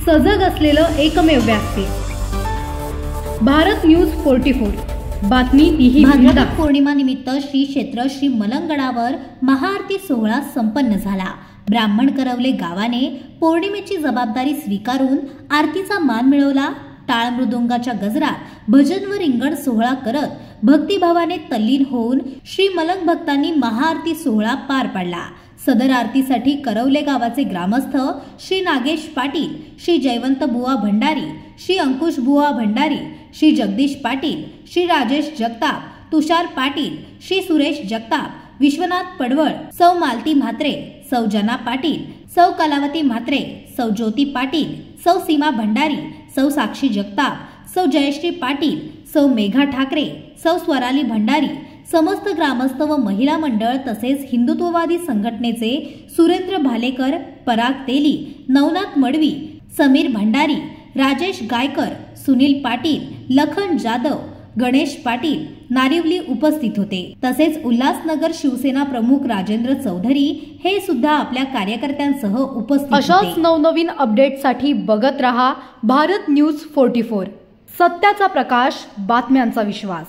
सजग असलेलं एकमेव व्यासपीठ भारत न्यूज 44। बातमी तीही भाद्रपद पौर्णिमा निमित्त श्री क्षेत्र श्री मलंगगडावर महाआरती सोहळा संपन्न झाला। ब्राह्मण करवले गावाने पौर्णिमेची जबाबदारी स्वीकारून आरतीचा मान मिळवला। टाळ मृदुंगाच्या गजरात भजन व रिंगण सोहळा करत भक्तिभावाने तल्लीन होऊन श्री मलंग भक्तांनी महाआरती सोहळा पार पाडला। सदर आरतीसाठी करवले गावाचे ग्रामस्थ श्री नागेश पाटील, श्री जयवंत बुवा भंडारी, श्री अंकुश बुवा भंडारी, श्री जगदीश पाटील, श्री राजेश जगताप, तुषार पाटील, श्री सुरेश जगताप, विश्वनाथ पडवळ, सौ मालती म्हात्रे, सौ जना पाटील, सौ कलावती म्हात्रे, सौ ज्योती पाटील, सौ सीमा भंडारी, सौ साक्षी जगताप, सौ जयश्री पाटील, सौ मेघा ठाकरे, सौ स्वराली भंडारी, समस्त ग्रामस्थ व महिला मंडळ तसेच हिंदुत्ववादी संघटनेचे सुरेंद्र भालेकर, पराग तेली, नवनाथ मडवी, समीर भंडारी, राजेश गायकर, सुनील पाटील, लखन जाधव, गणेश पाटील, नारिवली उपस्थित होते। तसेच उल्हासनगर शिवसेना प्रमुख राजेंद्र चौधरी हे सुद्धा आपल्या कार्यकर्त्यांसह उपस्थित होते। अशाच नवनवीन अपडेटसाठी बघत रहा भारत न्यूज 44। सत्याचा प्रकाश, बातम्यांचा विश्वास।